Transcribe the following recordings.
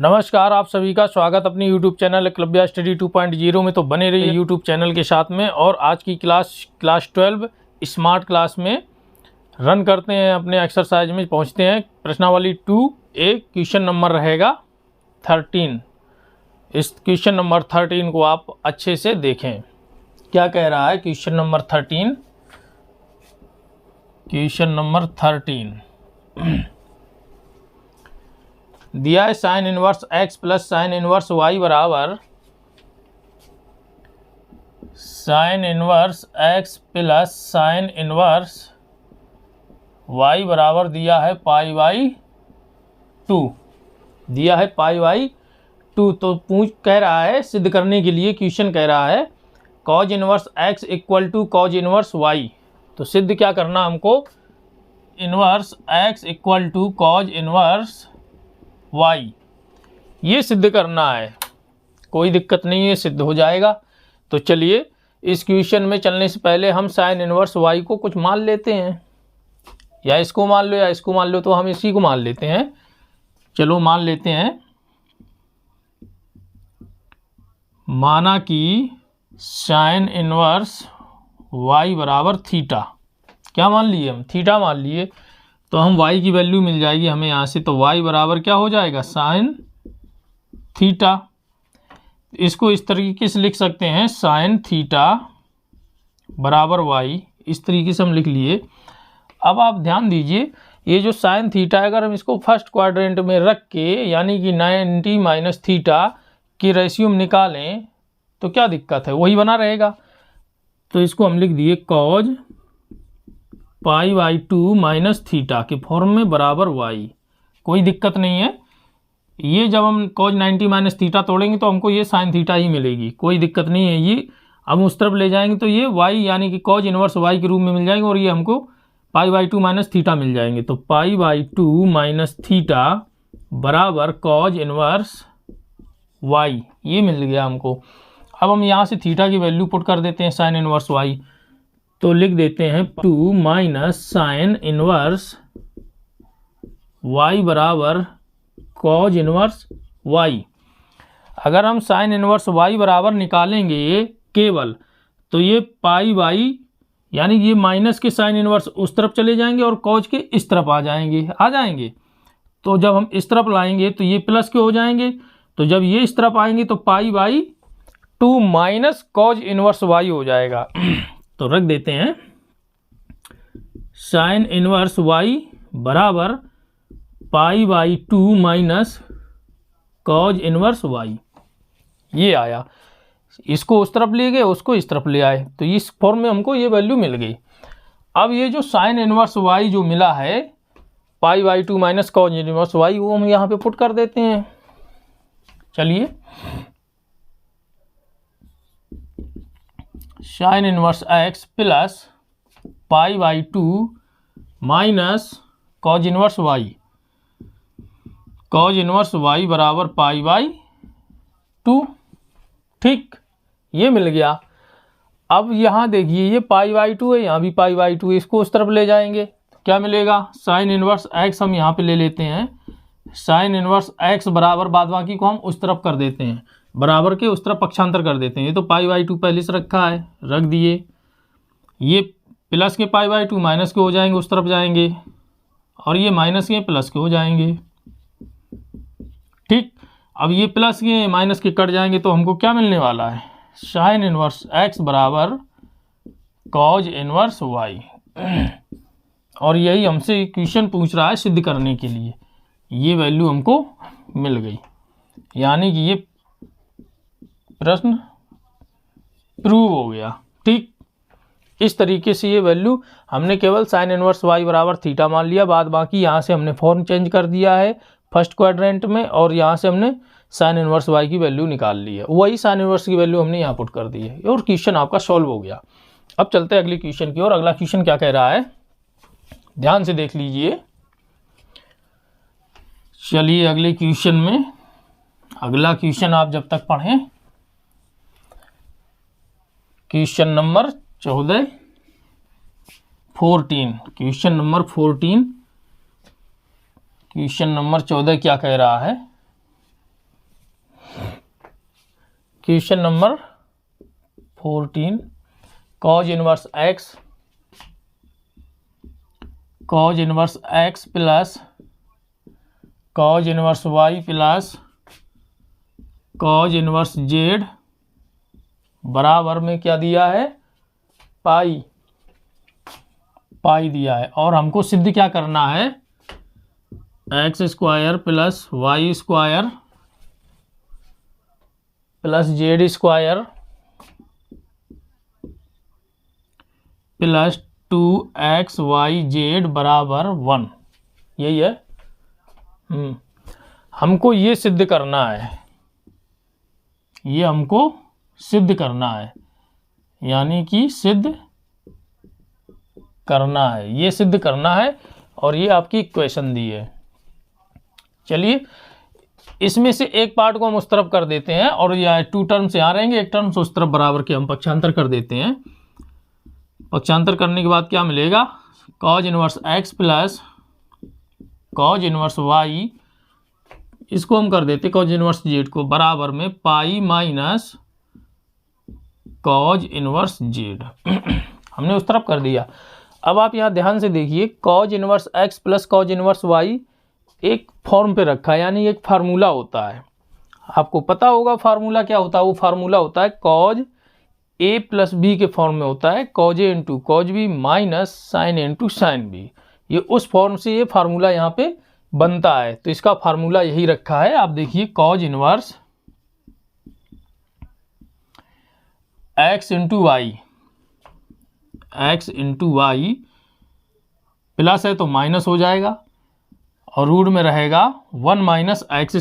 नमस्कार, आप सभी का स्वागत अपनी YouTube चैनल एकलव्य स्टडी 2.0 में। तो बने रहिए YouTube चैनल के साथ में। और आज की क्लास 12 स्मार्ट क्लास में रन करते हैं, अपने एक्सरसाइज में पहुंचते हैं। प्रश्नावली 2A क्वेश्चन नंबर रहेगा 13। इस क्वेश्चन नंबर 13 को आप अच्छे से देखें। क्या कह रहा है क्वेश्चन नंबर 13? क्वेश्चन नंबर 13 दिया है sine inverse x plus sine inverse y बराबर sine inverse x plus sine inverse y बराबर दिया है पाई बाई 2। दिया है पाई बाई 2। तो कह रहा है सिद्ध करने के लिए क्वेश्चन कह रहा है cos inverse x equal to cos inverse y। तो सिद्ध क्या करना हमको? Inverse x equal to cos inverse y ये सिद्ध करना है। कोई दिक्कत नहीं है, सिद्ध हो जाएगा। तो चलिए इस क्वेश्चन में चलने से पहले हम साइन इनवर्स y को कुछ मान लेते हैं। या इसको मान लो या इसको मान लो, तो हम इसी को मान लेते हैं। चलो मान लेते हैं। माना कि साइन इनवर्स y बराबर थीटा। क्या मान लिए हम? थीटा मान लिए। तो हम y की वैल्यू मिल जाएगी हमें यहाँ से। तो y बराबर क्या हो जाएगा? Sine theta. इसको इस तरीके से लिख सकते हैं, साइन थीटा बराबर y। इस तरीके से हम लिख लिए। अब आप ध्यान दीजिए, ये जो साइन थीटा है, अगर हम इसको फर्स्ट क्वाड्रेंट में रख के यानी कि 90 माइनस थीटा की रेशियो में निकालें तो क्या दिक्कत है? वही बना रहेगा। तो इसको हम लिख दिए cause pi by 2 minus theta के फॉर्म में बराबर y। कोई दिक्कत नहीं है। ये जब हम कॉज 90 माइनस थीटा तोड़ेंगे तो हमको ये साइन थीटा ही मिलेगी। कोई दिक्कत नहीं है। ये हम उस तरफ ले जाएंगे तो ये y यानी कि कॉज इनवर्स y के रूप में मिल जाएंगे और ये हमको पाई बाई 2 माइनस थीटा मिल जाएंगे। तो पाई बाई 2 माइनस थीटा बराबर कॉज इनवर्स y ये मिल गया हमको। अब हम यहाँ से थीटा की वैल्यू पुट कर देते हैं साइन इनवर्स y। तो लिख देते हैं 2 माइनस साइन इनवर्स y बराबर कॉज इनवर्स y। अगर हम साइन इनवर्स y बराबर निकालेंगे केवल, तो ये पाई बाई यानी ये माइनस के साइन इनवर्स उस तरफ चले जाएंगे और कॉज के इस तरफ आ जाएंगे। तो जब हम इस तरफ लाएंगे तो ये प्लस के हो जाएंगे। तो जब ये इस तरफ आएंगे तो pi by 2 minus cos inverse y हो जाएगा। तो रख देते हैं साइन इनवर्स y बराबर pi by 2 minus cos inverse y। ये आया। इसको उस तरफ ले गए, उसको इस तरफ ले आए, तो इस फॉर्म में हमको ये वैल्यू मिल गई। अब ये जो साइन इनवर्स y जो मिला है pi by 2 minus cos inverse y, वो हम यहाँ पे पुट कर देते हैं। चलिए, sine inverse x plus pi by 2 minus cos inverse y। Cause inverse y बराबर पाई बाई 2। ठीक, ये मिल गया। अब यहाँ देखिए, ये पाई बाई 2 है, यहाँ भी पाई बाई 2 है। इसको उस तरफ ले जाएंगे तो क्या मिलेगा? साइन इनवर्स x हम यहाँ पे ले लेते हैं। साइन इनवर्स x बराबर बाद बाकी को हम उस तरफ कर देते हैं, बराबर के उस तरफ पक्षांतर कर देते हैं। ये तो पाई बाई 2 पहले से रखा है, रख दिए। ये प्लस के पाई बाई 2 माइनस के हो जाएंगे, उस तरफ जाएंगे, और ये माइनस के प्लस के हो जाएंगे। ठीक, अब ये प्लस के माइनस के कट जाएंगे तो हमको क्या मिलने वाला है? साइन इनवर्स x बराबर कॉज इनवर्स y। और यही हमसे क्वेश्चन पूछ रहा है सिद्ध करने के लिए। ये वैल्यू हमको मिल गई, यानी कि ये प्रश्न प्रूव हो गया। ठीक, इस तरीके से ये वैल्यू हमने केवल साइन इनवर्स y बराबर थीटा मान लिया। बाद बाकी यहाँ से हमने फॉर्म चेंज कर दिया है फर्स्ट क्वाड्रेंट में, और यहाँ से हमने साइन इनवर्स y की वैल्यू निकाल ली है। वही साइन इनवर्स की वैल्यू हमने यहाँ पुट कर दी है और क्वेश्चन आपका सॉल्व हो गया। अब चलते हैं अगले क्वेश्चन की ओर। अगला क्वेश्चन क्या कह रहा है, ध्यान से देख लीजिए। चलिए अगले क्वेश्चन में, अगला क्वेश्चन आप जब तक पढ़ें, question number 14 question number 14 question number 14 क्या कह रहा है? Question number 14, cos inverse x plus cos inverse Y plus cos inverse Z बराबर में क्या दिया है, पाई दिया है। और हमको सिद्ध क्या करना है, X square plus Y square plus Z square plus 2xyz बराबर 1, यही है। हमको ये सिद्ध करना है, ये हमको सिद्ध करना है, यानी कि सिद्ध करना है, ये सिद्ध करना है। और ये आपकी इक्वेशन दी है। चलिए इसमें से एक पार्ट को हम उस तरफ कर देते हैं और यह 2 टर्म्स यहाँ रहेंगे, एक टर्म्स उस तरफ बराबर के हम पक्षांतर कर देते हैं। पक्षांतर करने के बाद क्या मिलेगा, cos inverse x plus cos inverse Y, इसको हम कर देते कॉज इनवर्स जेड को बराबर में pi minus cos inverse Z. हमने उस तरफ कर दिया। अब आप यहाँ ध्यान से देखिए, cos inverse x plus cos inverse y एक फॉर्म पे रखा है, यानी एक फार्मूला होता है। आपको पता होगा फार्मूला क्या होता है, वो फार्मूला होता है कॉज ए प्लस बी के फॉर्म में होता है, cos A into cos B minus sine A into sine B. ये उस फॉर्म से ये फार्मूला यहाँ पे बनता है, तो इसका फार्मूला यही रखा है। आप देखिए cos inverse x into y plus है तो माइनस हो जाएगा और रूट में रहेगा 1 माइनस एक्स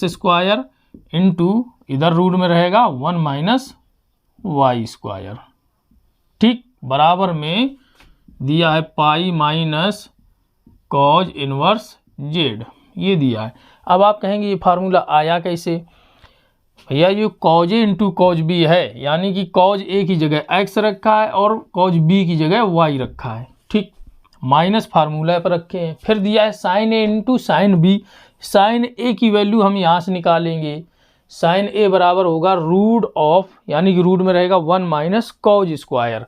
स्क्वायर इंटू इधर रूट में रहेगा 1 माइनस वाई स्क्वायर, ठीक, बराबर में दिया है pi minus cos inverse Z, ये दिया है। अब आप कहेंगे ये फार्मूला आया कैसे, भैया ये cause A into cos B है, यानी कि कॉज ए की जगह एक्स रखा है और कॉज बी की जगह वाई रखा है, ठीक, माइनस फार्मूला पर रखे हैं। फिर दिया है sign A into sine B, sign ए की वैल्यू हम यहाँ से निकालेंगे, साइन ए बराबर होगा रूट ऑफ, यानी कि रूट में रहेगा 1 माइनस कॉज स्क्वायर,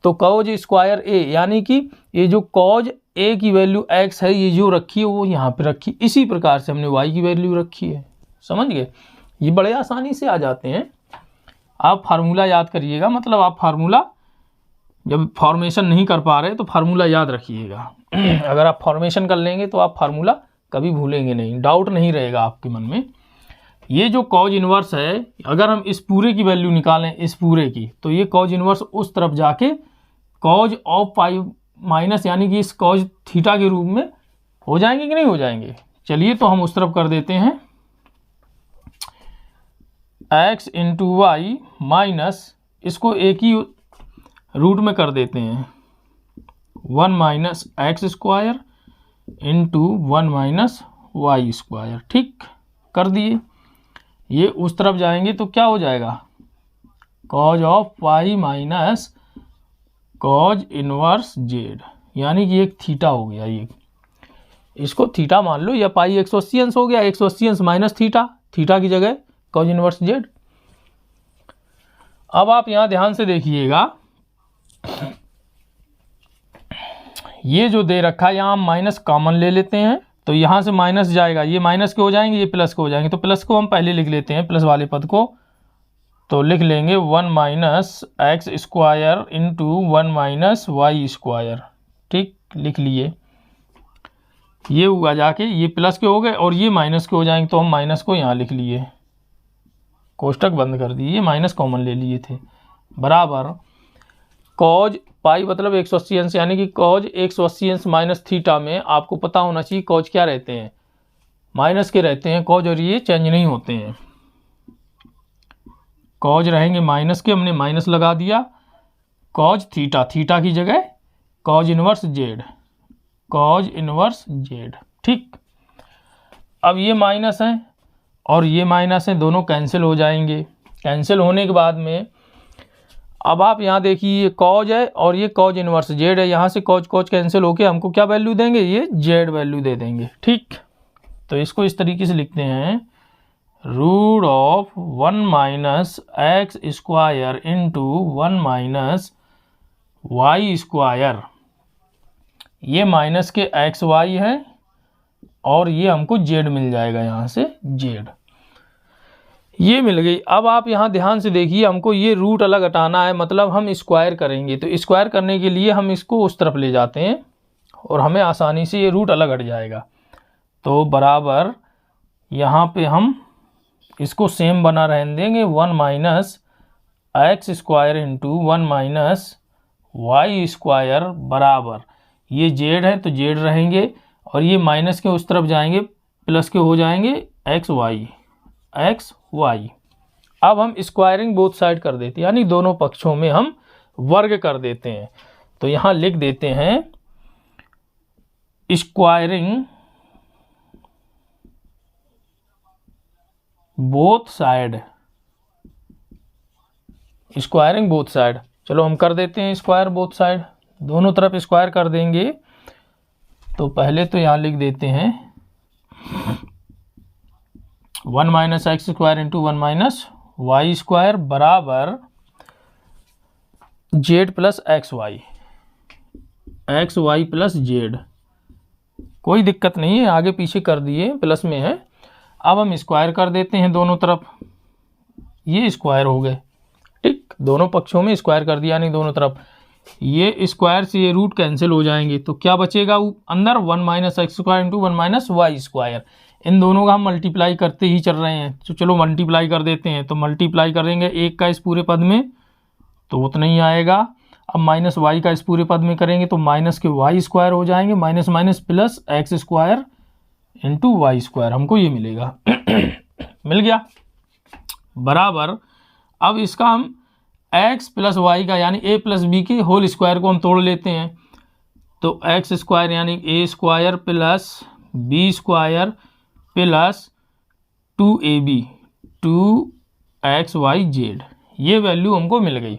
तो कॉज स्क्वायर ए, यानी कि ये जो कॉज ए की वैल्यू एक्स है, ये जो रखी है वो यहाँ पे रखी, इसी प्रकार से हमने वाई की वैल्यू रखी है। समझ गए, ये बड़े आसानी से आ जाते हैं। आप फार्मूला याद करिएगा, मतलब आप फार्मूला जब फॉर्मेशन नहीं कर पा रहे तो फार्मूला याद रखिएगा। अगर आप फॉर्मेशन कर लेंगे तो आप फार्मूला कभी भूलेंगे नहीं, डाउट नहीं रहेगा आपके मन में। ये जो कॉज इनवर्स है, अगर हम इस पूरे की वैल्यू निकालें, इस पूरे की, तो ये कॉज इनवर्स उस तरफ जाके कॉज ऑफ पाई माइनस, यानी कि इस कॉज थीटा के रूप में हो जाएंगे कि नहीं हो जाएंगे। चलिए तो हम उस तरफ कर देते हैं, एक्स इंटू वाई माइनस, इसको एक ही रूट में कर देते हैं 1 minus x square into 1 minus y square, ठीक, कर दिए। ये उस तरफ जाएंगे तो क्या हो जाएगा, cause of pi minus cos inverse Z, यानी कि एक थीटा हो गया, ये इसको थीटा मान लो, या पाई 180 अंश हो गया, 180 अंश माइनस थीटा, थीटा की जगह कॉज इनवर्स जेड। अब आप यहां ध्यान से देखिएगा, ये जो दे रखा है यहां हम माइनस कॉमन ले लेते हैं, तो यहां से माइनस जाएगा, ये माइनस के हो जाएंगे, ये प्लस के हो जाएंगे, तो प्लस को हम पहले लिख लेते हैं, प्लस वाले पद को, तो लिख लेंगे 1 minus x square into 1 minus y square, ठीक, लिख लिए। ये हुआ जाके ये प्लस के हो गए और ये माइनस के हो जाएंगे, तो हम माइनस को यहाँ लिख लिए, कोष्टक बंद कर दिए, माइनस कॉमन ले लिए थे, बराबर कॉज पाई मतलब 180 अंश, यानी कि कॉज 180 अंश माइनस थीटा में आपको पता होना चाहिए कॉज क्या रहते हैं, माइनस के रहते हैं कॉज, और ये चेंज नहीं होते हैं, कॉज रहेंगे माइनस के, हमने माइनस लगा दिया, कॉज थीटा, थीटा की जगह cause inverse Z, cause inverse Z, ठीक। अब ये माइनस है और ये माइनस है, दोनों कैंसिल हो जाएंगे। कैंसिल होने के बाद में अब आप यहाँ देखिए, ये कॉज है और ये कॉज इनवर्स जेड है, यहाँ से कॉज कॉज कैंसिल होके हमको क्या वैल्यू देंगे, ये जेड वैल्यू दे देंगे, ठीक। तो इसको इस तरीके से लिखते हैं, root of 1 minus x square into 1 minus y square. ये माइनस के एक्स वाई है और ये हमको जेड मिल जाएगा, यहाँ से जेड ये मिल गई। अब आप यहाँ ध्यान से देखिए, हमको ये रूट अलग हटाना है, मतलब हम स्क्वायर करेंगे। तो स्क्वायर करने के लिए हम इसको उस तरफ ले जाते हैं और हमें आसानी से ये रूट अलग हट जाएगा। तो बराबर यहाँ पे हम इसको सेम बना रहने देंगे, 1 minus x square into 1 minus y square बराबर, ये जेड है तो जेड रहेंगे और ये माइनस के उस तरफ जाएंगे, प्लस के हो जाएंगे एक्स वाई। अब हम स्क्वायरिंग बोथ साइड कर देते हैं, यानी दोनों पक्षों में हम वर्ग कर देते हैं। तो यहाँ लिख देते हैं squaring both side, squaring both side. चलो हम कर देते हैं स्क्वायर बोथ साइड, दोनों तरफ स्क्वायर कर देंगे। तो पहले तो यहाँ लिख देते हैं 1 minus x square into 1 minus y square बराबर z plus x y plus z. कोई दिक्कत नहीं है, आगे पीछे कर दिए, प्लस में है। अब हम स्क्वायर कर देते हैं दोनों तरफ, ये स्क्वायर हो गए, ठीक, दोनों पक्षों में स्क्वायर कर दिया, यानी दोनों तरफ ये स्क्वायर से ये रूट कैंसिल हो जाएंगे। तो क्या बचेगा अंदर, 1 minus x square into 1 minus y square. इन दोनों का हम मल्टीप्लाई करते ही चल रहे हैं, तो चलो मल्टीप्लाई कर देते हैं। तो मल्टीप्लाई करेंगे एक का इस पूरे पद में तो उतना ही आएगा। अब माइनस वाई का इस पूरे पद में करेंगे तो माइनस के वाई स्क्वायर हो जाएंगे, minus minus plus x square into y square, हमको ये मिलेगा मिल गया बराबर। अब इसका हम x प्लस वाई का यानी a प्लस बी के होल स्क्वायर को हम तोड़ लेते हैं। तो एक्स स्क्वायर यानी a square plus b square plus 2ab 2xyz, ये वैल्यू हमको मिल गई।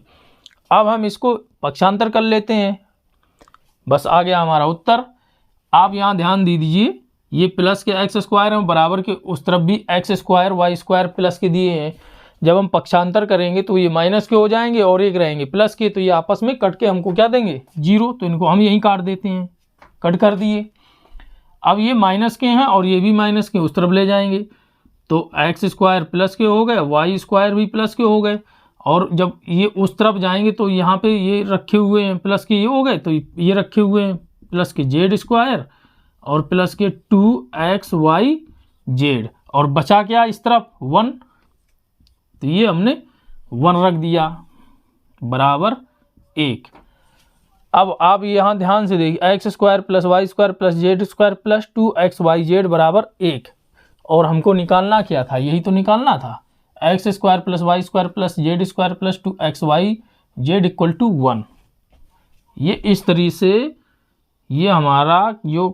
अब हम इसको पक्षांतर कर लेते हैं, बस आ गया हमारा उत्तर। आप यहाँ ध्यान दे दीजिए, ये प्लस के एक्स स्क्वायर हैं, बराबर के उस तरफ भी x square y square plus के दिए हैं। जब हम पक्षांतर करेंगे तो ये माइनस के हो जाएंगे और एक रहेंगे प्लस के, तो ये आपस में कट के हमको क्या देंगे, जीरो। तो इनको हम यहीं काट देते हैं, कट कर दिए। अब ये माइनस के हैं और ये भी माइनस के, उस तरफ ले जाएंगे तो एक्स स्क्वायर प्लस के हो गए, वाई स्क्वायर भी प्लस के हो गए। और जब ये उस तरफ जाएंगे तो यहाँ पे ये रखे हुए हैं प्लस के, ये हो गए, तो ये रखे हुए हैं प्लस के जेड स्क्वायर और प्लस के 2xyz, और बचा क्या इस तरफ 1, तो ये हमने 1 रख दिया बराबर 1। अब आप यहाँ ध्यान से देखिए, x square plus Y square plus Z square plus 2xyz बराबर 1, और हमको निकालना क्या था, यही तो निकालना था, x square plus Y square plus Z square plus 2xyz equal to 1। ये इस तरीके से ये हमारा जो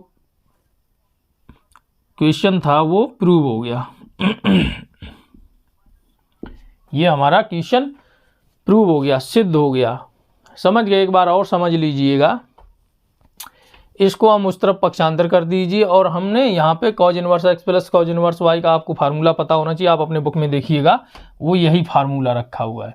क्वेश्चन था वो प्रूव हो गया ये हमारा क्वेश्चन प्रूव हो गया, सिद्ध हो गया। समझ गए, एक बार और समझ लीजिएगा। इसको हम उस तरफ पक्षांतर कर दीजिए, और हमने यहाँ पे cos inverse x plus cos inverse y का आपको फार्मूला पता होना चाहिए, आप अपने बुक में देखिएगा, वो यही फार्मूला रखा हुआ है।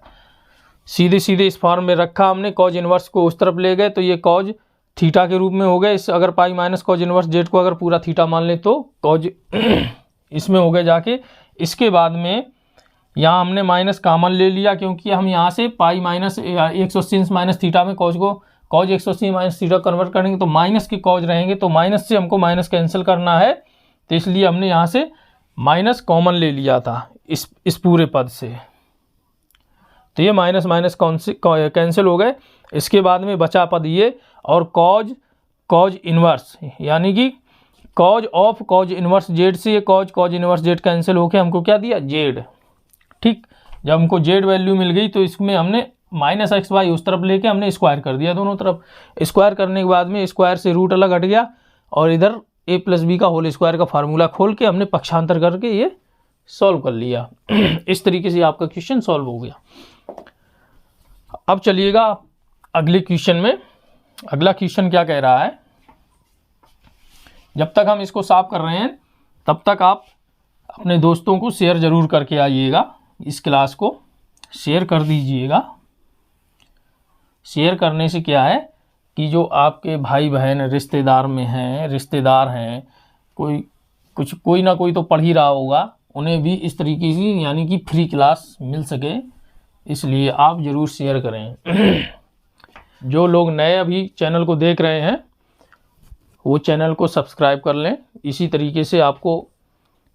सीधे सीधे इस फॉर्म में रखा हमने, कॉज इनवर्स को उस तरफ ले गए तो ये कॉज थीटा के रूप में हो गए। इस अगर pi minus cos inverse Z को अगर पूरा थीटा मान ले तो कॉज इसमें हो गए जाके। इसके बाद में यहाँ हमने माइनस कॉमन ले लिया, क्योंकि हम यहाँ से पाई माइनस 180 माइनस थीटा में कॉज को कॉज 180 माइनस थीटा कन्वर्ट करेंगे तो माइनस के कॉज रहेंगे, तो माइनस से हमको माइनस कैंसिल करना है, तो इसलिए हमने यहाँ से माइनस कॉमन ले लिया था इस पूरे पद से। तो ये माइनस माइनस कैंसिल हो गए। इसके बाद में बचा पद ये, और कॉज इनवर्स यानी कि cause of cause inverse Z से ये कॉज इनवर्स जेड कैंसिल होके हमको क्या दिया, जेड। ठीक, जब हमको जेड वैल्यू मिल गई तो इसमें हमने माइनस एक्स वाई उस तरफ लेके हमने स्क्वायर कर दिया दोनों तरफ। स्क्वायर करने के बाद में स्क्वायर से रूट अलग हट गया, और इधर ए प्लस बी का होल स्क्वायर का फार्मूला खोल के हमने पक्षांतर करके ये सॉल्व कर लिया इस तरीके से आपका क्वेश्चन सॉल्व हो गया। अब चलिएगा अगले क्वेश्चन में। अगला क्वेश्चन क्या कह रहा है, जब तक हम इसको सॉल्व कर रहे हैं तब तक आप अपने दोस्तों को शेयर ज़रूर करके आइएगा, इस क्लास को शेयर कर दीजिएगा। शेयर करने से क्या है कि जो आपके भाई बहन रिश्तेदार हैं, कोई ना कोई तो पढ़ ही रहा होगा, उन्हें भी इस तरीके से यानी कि फ्री क्लास मिल सके, इसलिए आप ज़रूर शेयर करें। जो लोग नए अभी चैनल को देख रहे हैं वो चैनल को सब्सक्राइब कर लें। इसी तरीके से आपको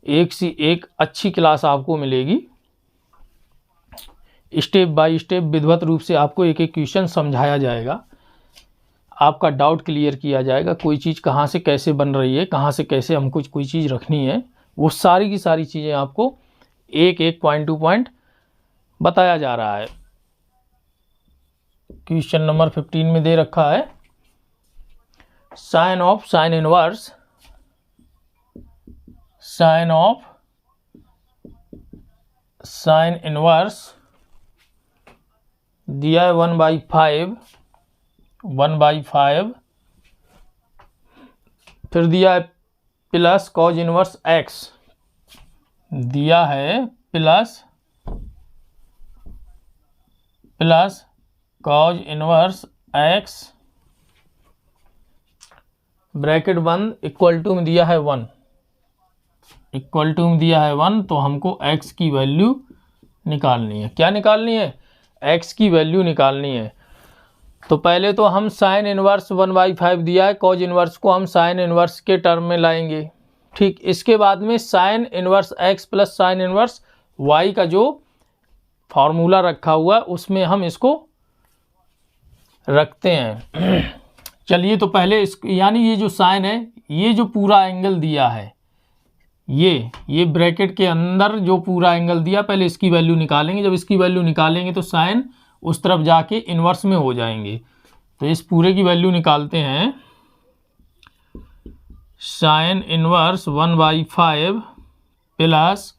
एक से एक अच्छी क्लास आपको मिलेगी। स्टेप बाय स्टेप विधिवत रूप से आपको एक एक क्वेश्चन समझाया जाएगा, आपका डाउट क्लियर किया जाएगा, कोई चीज़ कहाँ से कैसे बन रही है, कहाँ से कैसे हमको कोई चीज़ रखनी है, वो सारी की सारी चीज़ें आपको एक एक पॉइंट टू पॉइंट बताया जा रहा है। क्वेश्चन नंबर 15 में दे रखा है साइन इनवर्स दिया है 1/5, फिर दिया है प्लस कॉज इनवर्स x, दिया है plus cos inverse x bracket बंद इक्वल टू में दिया है 1, तो हमको x की वैल्यू निकालनी है। क्या निकालनी है? x की वैल्यू निकालनी है। तो पहले तो हम साइन इनवर्स 1/5 दिया है, कॉज इनवर्स को हम साइन इनवर्स के टर्म में लाएंगे। ठीक, इसके बाद में sine inverse x plus sine inverse y का जो फॉर्मूला रखा हुआ है उसमें हम इसको रखते हैं। चलिए, तो पहले यानी ये जो साइन है, ये जो पूरा एंगल दिया है, ये ब्रैकेट के अंदर जो पूरा एंगल दिया, पहले इसकी वैल्यू निकालेंगे। जब इसकी वैल्यू निकालेंगे तो साइन उस तरफ जाके इन्वर्स में हो जाएंगे। तो इस पूरे की वैल्यू निकालते हैं, साइन इन्वर्स 1/5 प्लस,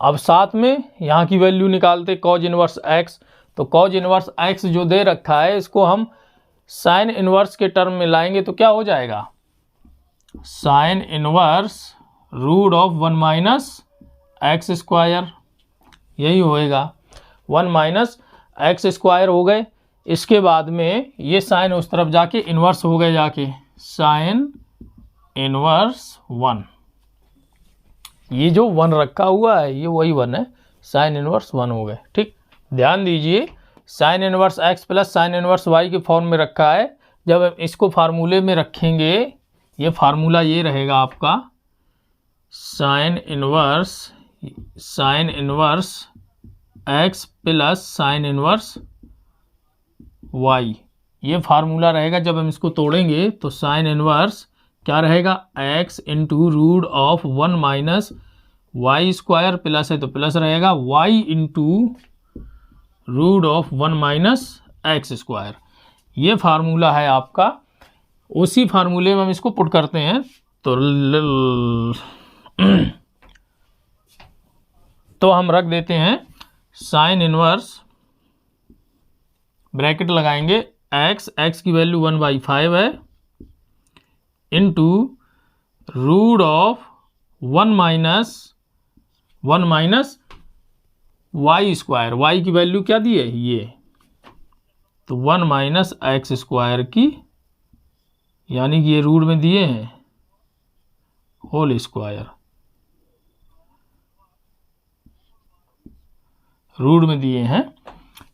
अब साथ में यहाँ की वैल्यू निकालते कॉज इन्वर्स x। तो कॉज इन्वर्स x जो दे रखा है इसको हम साइन इन्वर्स के टर्म में लाएंगे तो क्या हो जाएगा? Sine inverse root of 1 minus x square, यही होएगा। 1 माइनस एक्स स्क्वायर हो गए। इसके बाद में ये साइन उस तरफ जाके इन्वर्स हो गए, जाके साइन इन्वर्स 1, ये जो 1 रखा हुआ है ये वही 1 है, साइन इन्वर्स 1 हो गए। ठीक, ध्यान दीजिए, sign inverse x plus sign inverse y के फॉर्म में रखा है। जब हम इसको फार्मूले में रखेंगे, ये फार्मूला ये रहेगा आपका, sign inverse x plus sign inverse y, ये फार्मूला रहेगा। जब हम इसको तोड़ेंगे तो साइन इन्वर्स क्या रहेगा? x into root of 1 minus y square, plus है तो प्लस रहेगा, y into root of 1 minus x square, ये फार्मूला है आपका। उसी फार्मूले में हम इसको पुट करते हैं तो हम रख देते हैं साइन इन्वर्स, ब्रैकेट लगाएंगे, x की वैल्यू 1/5 है, into root of 1 minus y square, y की वैल्यू क्या दी है? ये, तो 1 माइनस एक्स स्क्वायर की, यानी कि ये रूट में दिए हैं होल स्क्वायर, रूट में दिए हैं।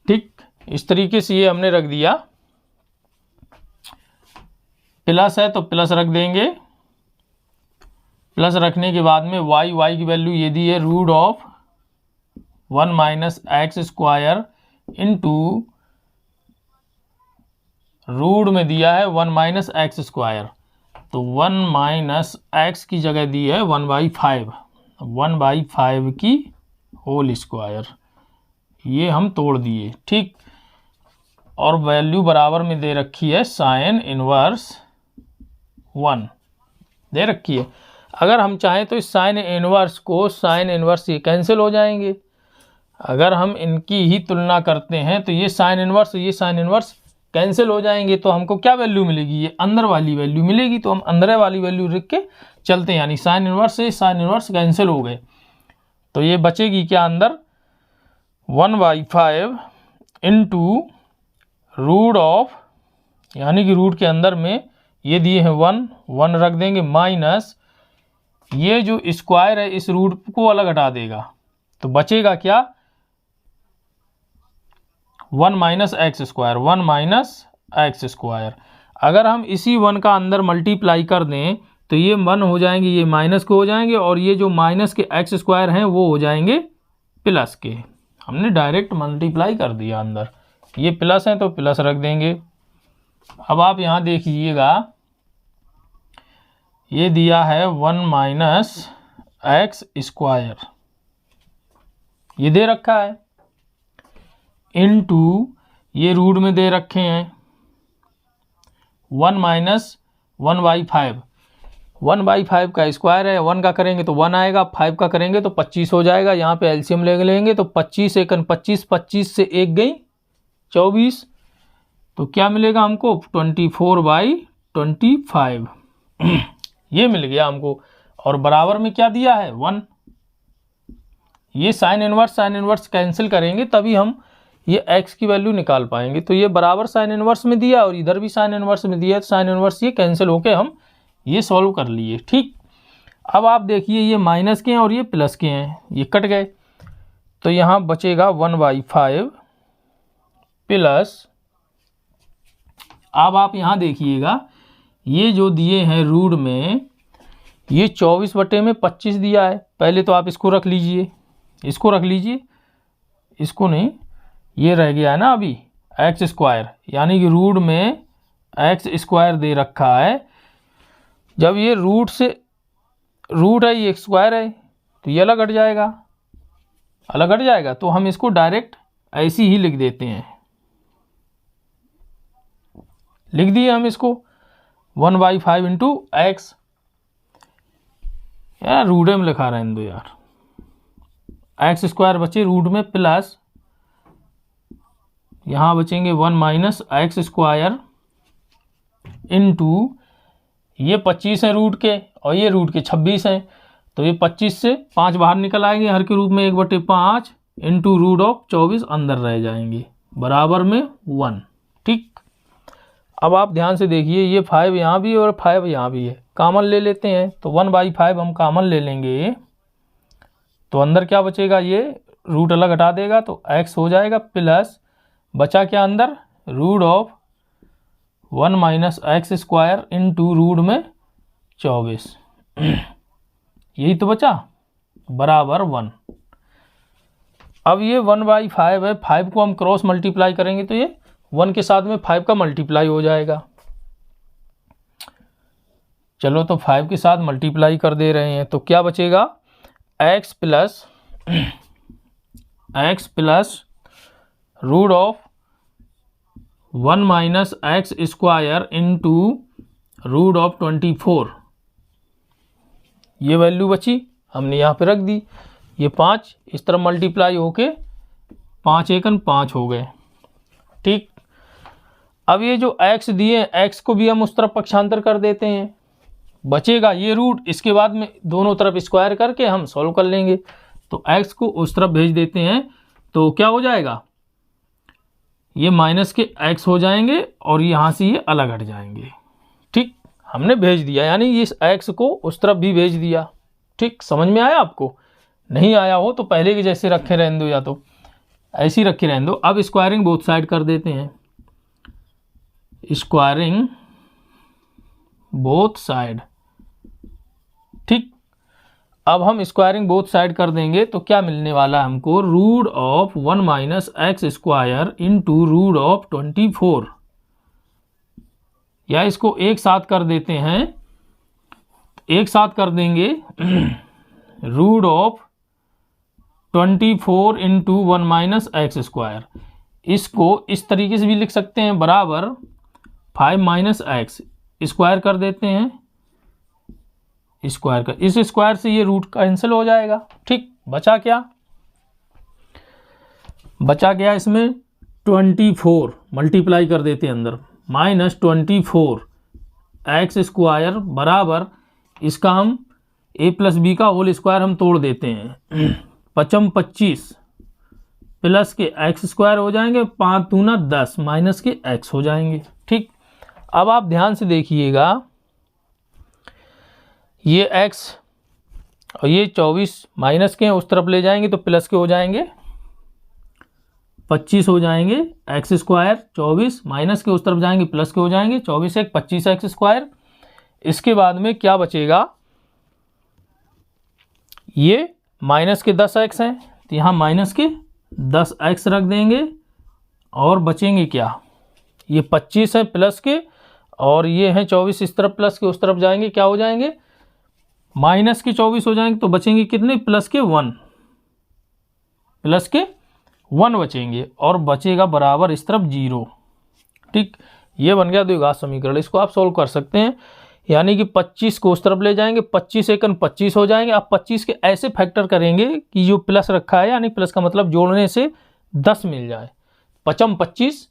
ठीक, इस तरीके से ये हमने रख दिया। प्लस है तो प्लस रख देंगे, प्लस रखने के बाद में y की वैल्यू ये दी है root of 1 minus x square into root में दिया है 1 माइनस एक्स स्क्वायर, तो 1 माइनस एक्स की जगह दी है 1/5 की होल स्क्वायर, ये हम तोड़ दिए। ठीक, और वैल्यू बराबर में दे रखी है साइन इनवर्स 1 दे रखी है। अगर हम चाहें तो इस साइन इनवर्स को साइन इनवर्स ये कैंसिल हो जाएंगे। अगर हम इनकी ही तुलना करते हैं तो ये साइन इनवर्स कैंसिल हो जाएंगे, तो हमको क्या वैल्यू मिलेगी? ये अंदर वाली वैल्यू मिलेगी। तो हम अंदर वाली वैल्यू रख के चलते हैं, यानी साइन इनवर्स से साइन इनवर्स कैंसिल हो गए। तो ये बचेगी क्या अंदर 1/5 इंटू रूट ऑफ, यानी कि रूट के अंदर में ये दिए हैं 1 रख देंगे, माइनस ये जो स्क्वायर है इस रूट को अलग हटा देगा, तो बचेगा क्या 1 माइनस एक्स स्क्वायर। अगर हम इसी 1 का अंदर मल्टीप्लाई कर दें तो ये 1 हो जाएंगे, ये माइनस के हो जाएंगे, और ये जो माइनस के एक्स स्क्वायर हैं वो हो जाएंगे प्लस के। हमने डायरेक्ट मल्टीप्लाई कर दिया अंदर, ये प्लस है तो प्लस रख देंगे। अब आप यहाँ देखिएगा, ये दिया है 1 माइनस एक्स स्क्वायर, ये दे रखा है, इनटू ये रूट में दे रखे हैं 1 माइनस 1/5। 1/5 का स्क्वायर है, 1 का करेंगे तो 1 आएगा, 5 का करेंगे तो 25 हो जाएगा। यहाँ पे एलसीएम ले लेंगे तो 25 एकन 25, 25 से 1 गई 24, तो क्या मिलेगा हमको 24/25 ये मिल गया हमको। और बराबर में क्या दिया है 1। ये साइन इनवर्स कैंसिल करेंगे तभी हम ये x की वैल्यू निकाल पाएंगे। तो ये बराबर साइन इनवर्स में दिया और इधर भी साइन इनवर्स में दिया, तो साइन इनवर्स ये कैंसिल होके हम ये सॉल्व कर लिए। ठीक, अब आप देखिए ये माइनस के हैं और ये प्लस के हैं, ये कट गए, तो यहाँ बचेगा 1/5 प्लस, अब आप यहाँ देखिएगा ये जो दिए हैं रूट में, ये 24/25 दिया है। पहले तो आप इसको रख लीजिए, इसको रख लीजिए, इसको नहीं, ये रह गया है ना अभी एक्स स्क्वायर, यानी कि रूट में एक्स स्क्वायर दे रखा है। जब ये रूट है, ये स्क्वायर है, तो ये अलग हट जाएगा, अलग हट जाएगा, तो हम इसको डायरेक्ट ऐसे ही लिख देते हैं, लिख दिए हम इसको 1/5 इंटू एक्स, यार रूट में लिखा रहने दो यार, एक्स स्क्वायर बचे रूट में प्लस, यहाँ बचेंगे 1 माइनस एक्स स्क्वायर इंटू ये 25 है रूट के और ये रूट के 26 हैं, तो ये 25 से 5 बाहर निकल आएंगे, हर के रूप में 1/5 इंटू रूट ऑफ 24 अंदर रह जाएंगे, बराबर में 1। ठीक, अब आप ध्यान से देखिए, ये 5 यहाँ भी और 5 यहाँ भी है, कॉमन ले लेते हैं, तो 1/5 हम कॉमन ले लेंगे, तो अंदर क्या बचेगा, ये रूट अलग हटा देगा तो x हो जाएगा, प्लस बचा क्या अंदर root of 1 minus x square into root में 24, यही तो बचा, बराबर 1। अब ये 1/5 है, 5 को हम क्रॉस मल्टीप्लाई करेंगे तो ये 1 के साथ में 5 का मल्टीप्लाई हो जाएगा। चलो तो 5 के साथ मल्टीप्लाई कर दे रहे हैं, तो क्या बचेगा x plus root of 1 minus x square into root of 24, ये वैल्यू बची, हमने यहाँ पे रख दी, ये 5 इस तरह मल्टीप्लाई होके 5 एकन 5 हो गए। ठीक, अब ये जो x दिए x को भी हम उस तरफ पक्षांतर कर देते हैं, बचेगा ये रूट, इसके बाद में दोनों तरफ स्क्वायर करके हम सॉल्व कर लेंगे, तो x को उस तरफ भेज देते हैं, तो क्या हो जाएगा, ये माइनस के x हो जाएंगे और यहाँ से ये अलग हट जाएंगे। ठीक, हमने भेज दिया, यानी इस x को उस तरफ भी भेज दिया। ठीक, समझ में आया आपको? नहीं आया हो तो पहले के जैसे रखे रहने दो, या तो ऐसे ही रखे रहने दो। अब स्क्वायरिंग बोथ साइड कर देते हैं, स्क्वायरिंग बोथ साइड। ठीक, अब हम स्क्वायरिंग बोथ साइड कर देंगे तो क्या मिलने वाला है हमको, root of 1 minus x square into root of 24, या इसको एक साथ कर देते हैं, एक साथ कर देंगे root of 24 into 1 minus x square. इसको इस तरीके से भी लिख सकते हैं, बराबर 5 माइनस एक्स, स्क्वायर कर देते हैं, स्क्वायर का इस स्क्वायर से ये रूट कैंसिल हो जाएगा। ठीक, बचा क्या, बचा गया इसमें 24, मल्टीप्लाई कर देते हैं अंदर, माइनस 24 एक्स स्क्वायर बराबर इसका हम a प्लस बी का होल स्क्वायर हम तोड़ देते हैं। 5 25 प्लस के एक्स स्क्वायर हो जाएंगे, 5 दूना 10 माइनस के एक्स हो जाएंगे। ठीक, अब आप ध्यान से देखिएगा, ये x और ये 24 माइनस के उस तरफ ले जाएंगे तो प्लस के हो जाएंगे, 25 हो जाएंगे एक्स स्क्वायर, 24 माइनस के उस तरफ जाएंगे प्लस के हो जाएंगे, 24 एक 25 एक्स स्क्वायर। इसके बाद में क्या बचेगा, ये माइनस के 10 एक्स हैं तो यहाँ माइनस के 10 एक्स रख देंगे और बचेंगे क्या, ये 25 है प्लस के और ये हैं 24 इस तरफ प्लस के उस तरफ जाएंगे, क्या हो जाएंगे माइनस के 24 हो जाएंगे तो बचेंगे कितने, प्लस के 1, प्लस के 1 बचेंगे और बचेगा बराबर इस तरफ 0। ठीक, ये बन गया द्विघात समीकरण। इसको आप सोल्व कर सकते हैं, यानी कि 25 को उस तरफ ले जाएंगे, 25 एकन 25 हो जाएंगे। आप 25 के ऐसे फैक्टर करेंगे कि जो प्लस रखा है, यानी प्लस का मतलब जोड़ने से 10 मिल जाए। 5 25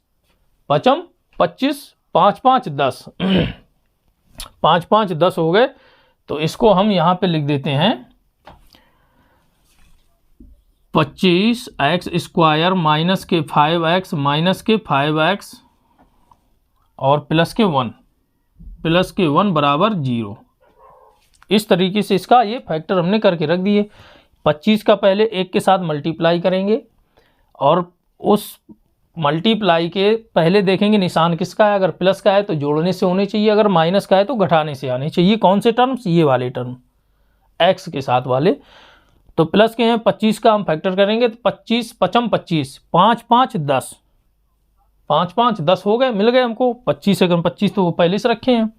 5 25 5 5 10 5 5 10 हो गए। तो इसको हम यहाँ पे लिख देते हैं 25 एक्स स्क्वायर माइनस के 5x माइनस के 5x और प्लस के 1 बराबर 0। इस तरीके से इसका ये फैक्टर हमने करके रख दिए। 25 का पहले 1 के साथ मल्टीप्लाई करेंगे और उस मल्टीप्लाई के पहले देखेंगे निशान किसका है, अगर प्लस का है तो जोड़ने से होने चाहिए, अगर माइनस का है तो घटाने से आने चाहिए। कौन से टर्म्स, ये वाले टर्म x के साथ वाले। तो प्लस के हैं 25 का हम फैक्टर करेंगे तो 25 5 25 5 5 10 5 5 10 हो गए, मिल गए हमको 25 एकम 25 तो वो पहले से रखे हैं।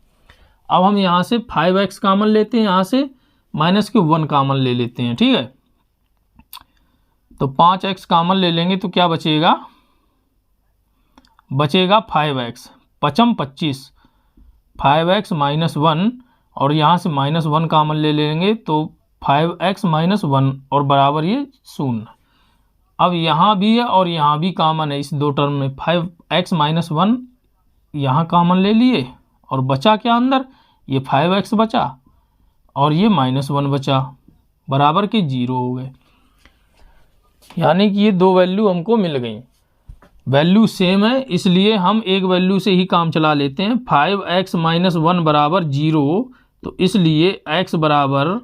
अब हम यहाँ से 5x कॉमन लेते हैं, यहाँ से माइनस के 1 कॉमन ले लेते हैं। ठीक है, तो 5x कॉमन ले लेंगे तो क्या बचेगा, बचेगा 5x 5 25 5x माइनस 1 और यहाँ से माइनस 1 कॉमन ले लेंगे तो 5x माइनस 1 और बराबर ये 0। अब यहाँ भी है और यहाँ भी कॉमन है, इस दो टर्म में 5x माइनस 1 यहाँ कॉमन ले लिए और बचा क्या अंदर, ये 5x बचा और ये माइनस 1 बचा, बराबर के 0 हो गए। यानी कि ये दो वैल्यू हमको मिल गई, वैल्यू सेम है, इसलिए हम एक वैल्यू से ही काम चला लेते हैं। 5x माइनस 1 बराबर 0, तो इसलिए x बराबर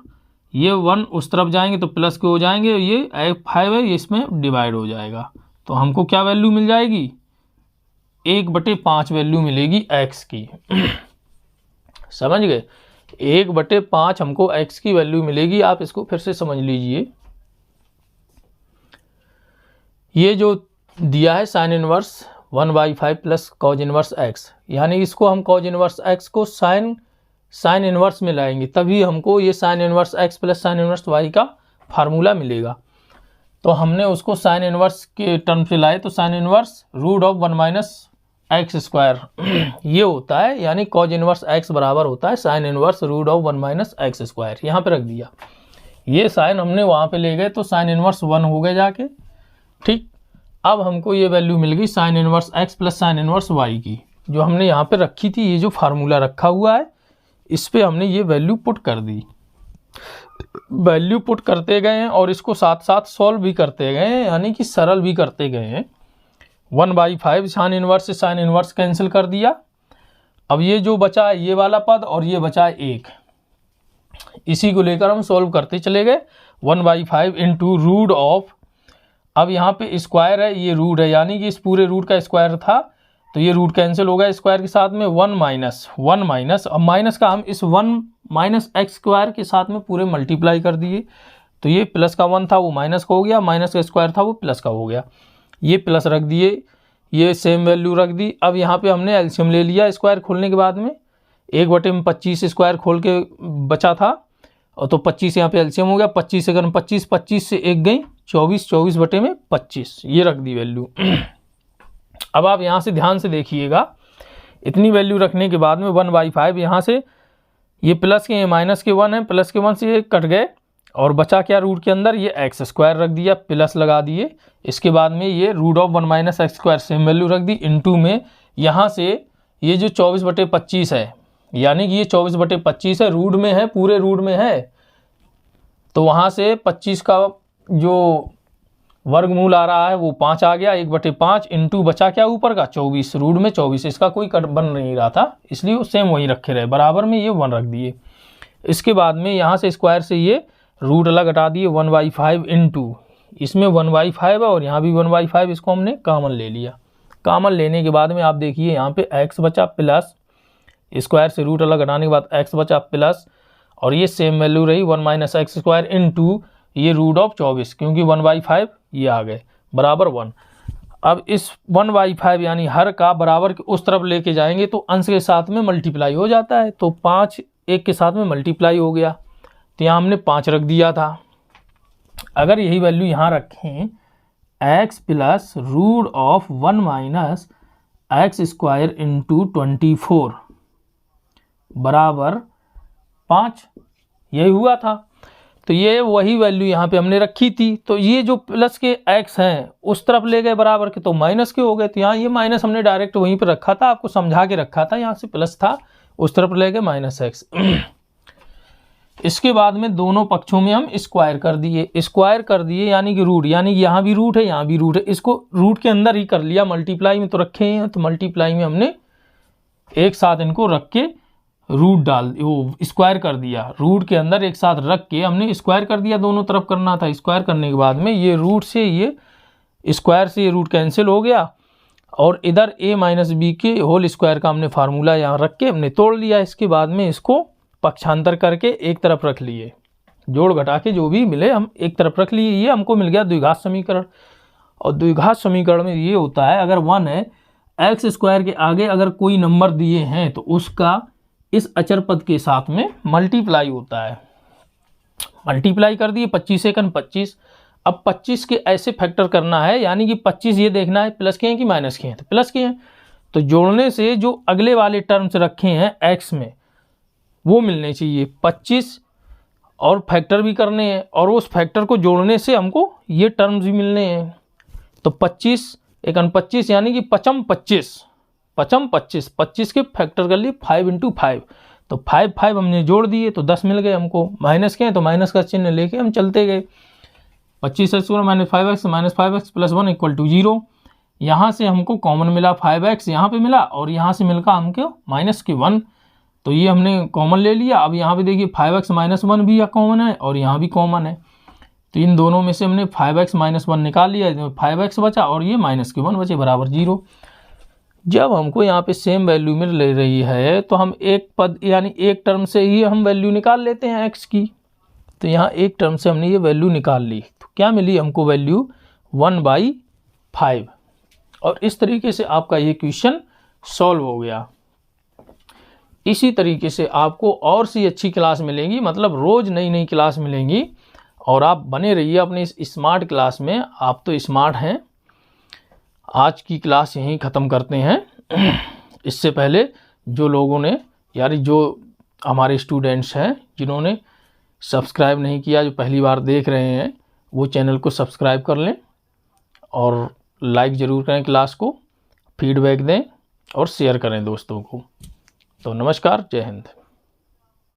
ये 1 उस तरफ जाएंगे तो प्लस के हो जाएंगे, ये 5 है ये इसमें डिवाइड हो जाएगा, तो हमको क्या वैल्यू मिल जाएगी, 1/5 वैल्यू मिलेगी x की। समझ गए, 1/5 हमको x की वैल्यू मिलेगी। आप इसको फिर से समझ लीजिए, ये जो दिया है sine inverse 1/5 plus cos inverse x, यानी इसको हम कॉज इनवर्स x को साइन इनवर्स में लाएंगे, तभी हमको ये sine inverse x plus sine inverse y का फार्मूला मिलेगा। तो हमने उसको साइन इनवर्स के टर्म से लाए, तो sine inverse root of 1 minus x square ये होता है, यानी कॉज इनवर्स x बराबर होता है sine inverse root of 1 minus x square. यहाँ पे रख दिया, ये साइन हमने वहाँ पे ले गए तो साइन इनवर्स 1 हो गए जाके। ठीक, अब हमको ये वैल्यू मिल गई sine inverse x plus sine inverse y की, जो हमने यहाँ पे रखी थी। ये जो फार्मूला रखा हुआ है इस पे हमने ये वैल्यू पुट कर दी, वैल्यू पुट करते गए हैं और इसको साथ साथ सॉल्व भी करते गए हैं, यानी कि सरल भी करते गए हैं। 1/5 साइन इनवर्स से साइन इनवर्स कैंसिल कर दिया। अब ये जो बचा है ये वाला पद और ये बचा है 1, इसी को लेकर हम सॉल्व करते चले गए। 1/5 इंटू रूट ऑफ, अब यहाँ पे स्क्वायर है, ये रूट है, यानी कि इस पूरे रूट का स्क्वायर था तो ये रूट कैंसिल हो गया स्क्वायर के साथ में। 1 माइनस, अब माइनस का हम इस 1 माइनस एक्स स्क्वायर के साथ में पूरे मल्टीप्लाई कर दिए, तो ये प्लस का 1 था वो माइनस का हो गया, माइनस का स्क्वायर था वो प्लस का हो गया, ये प्लस रख दिए, ये सेम वैल्यू रख दी। अब यहाँ पे हमने एलसीएम ले लिया स्क्वायर खोलने के बाद में, 1/25 स्क्वायर खोल के बचा था और तो 25 यहाँ पे एलसीएम हो गया, 25 अगर 25 से 1 गई 24/25 ये रख दी वैल्यू। अब आप यहाँ से ध्यान से देखिएगा, इतनी वैल्यू रखने के बाद में 1/5 यहाँ से ये प्लस के ये माइनस के 1 है, प्लस के 1 से ये कट गए और बचा क्या रूट के अंदर, ये एक्स स्क्वायर रख दिया, प्लस लगा दिए। इसके बाद में ये root of 1 minus x square same value रख दी, इनटू में यहाँ से ये जो 24/25 है यानी कि ये 24/25 है, रूट में है, पूरे रूट में है, तो वहाँ से 25 का जो वर्गमूल आ रहा है वो 5 आ गया, 1/5 इंटू बचा क्या ऊपर का 24, रूट में 24, इसका कोई कट बन नहीं रहा था इसलिए वो सेम वही रखे रहे, बराबर में ये 1 रख दिए। इसके बाद में यहाँ से स्क्वायर से ये रूट अलग हटा दिए, 1/5 इंटू, इसमें 1/5 है और यहाँ भी 1/5, इसको हमने कॉमन ले लिया। कॉमन लेने के बाद में आप देखिए यहाँ पे x बचा प्लस, स्क्वायर से रूट अलग हटाने के बाद x बचा प्लस, और ये सेम वैल्यू रही 1 - x स्क्वायर इंटू ये रूट ऑफ 24, क्योंकि 1/5 ये आ गए बराबर 1। अब इस 1/5 यानी हर का बराबर के उस तरफ लेके जाएंगे तो अंश के साथ में मल्टीप्लाई हो जाता है, तो 5 एक के साथ में मल्टीप्लाई हो गया, तो यहाँ हमने 5 रख दिया था। अगर यही वैल्यू यहाँ रखें x plus root of 1 - x square into 24 बराबर 5, यही हुआ था। तो ये वही वैल्यू यहाँ पे हमने रखी थी, तो ये जो प्लस के x हैं उस तरफ ले गए बराबर के, तो माइनस के हो गए, तो यहाँ ये माइनस हमने डायरेक्ट वहीं पे रखा था, आपको समझा के रखा था, यहाँ से प्लस था उस तरफ ले गए -x। इसके बाद में दोनों पक्षों में हम स्क्वायर कर दिए यानी कि रूट, यानी कि यहाँ भी रूट है यहाँ भी रूट है, इसको रूट के अंदर ही कर लिया, मल्टीप्लाई में तो रखे हैं, तो मल्टीप्लाई में हमने एक साथ इनको रख के रूट डाल वो स्क्वायर कर दिया, रूट के अंदर एक साथ रख के हमने स्क्वायर कर दिया, दोनों तरफ करना था। स्क्वायर करने के बाद में ये रूट से ये स्क्वायर से ये रूट कैंसिल हो गया, और इधर a - b के होल स्क्वायर का हमने फार्मूला यहाँ रख के हमने तोड़ लिया। इसके बाद में इसको पक्षांतर करके एक तरफ रख लिए, जोड़ घटा के जो भी मिले हम एक तरफ रख लिए, ये हमको मिल गया द्विघात समीकरण। और द्विघात समीकरण में ये होता है, अगर 1 है, x स्क्वायर के आगे अगर कोई नंबर दिए हैं तो उसका इस अचर पद के साथ में मल्टीप्लाई होता है। मल्टीप्लाई कर दिए 25 एकन 25, अब 25 के ऐसे फैक्टर करना है, यानी कि 25 ये देखना है प्लस के हैं कि माइनस के हैं, तो प्लस के हैं, तो जोड़ने से जो अगले वाले टर्म्स रखे हैं x में वो मिलने चाहिए 25, और फैक्टर भी करने हैं, और उस फैक्टर को जोड़ने से हमको ये टर्म्स भी मिलने हैं। तो 25 एकन 25 यानी कि 5 25, 25 के फैक्टर कर लिए 5 × 5, तो 5 हमने जोड़ दिए तो 10 मिल गए हमको। माइनस के हैं तो माइनस का चिन्ह लेके हम चलते गए, 25x -5x प्लस 1 = 0। यहाँ से हमको कॉमन मिला 5x यहाँ पे मिला, और यहाँ से मिलकर हमको -1, तो ये हमने कॉमन ले लिया। अब यहाँ पे देखिए 5x - 1 भी कॉमन है और यहाँ भी कॉमन है, तो इन दोनों में से हमने 5x - 1 निकाल लिया, 5x बचा और ये -1 बचे बराबर 0। जब हमको यहाँ पे सेम वैल्यू मिल रही है तो हम एक पद यानी एक टर्म से ही हम वैल्यू निकाल लेते हैं x की, तो यहाँ एक टर्म से हमने ये वैल्यू निकाल ली, तो क्या मिली हमको वैल्यू 1/5। और इस तरीके से आपका ये क्वेश्चन सॉल्व हो गया। इसी तरीके से आपको और सी अच्छी क्लास मिलेंगी, मतलब रोज़ नई नई क्लास मिलेंगी, और आप बने रहिए अपने इस स्मार्ट क्लास में। आप तो स्मार्ट हैं। आज की क्लास यहीं ख़त्म करते हैं। इससे पहले जो लोगों ने जो हमारे स्टूडेंट्स हैं जिन्होंने सब्सक्राइब नहीं किया, जो पहली बार देख रहे हैं, वो चैनल को सब्सक्राइब कर लें और लाइक ज़रूर करें, क्लास को फीडबैक दें और शेयर करें दोस्तों को। तो नमस्कार, जय हिंद।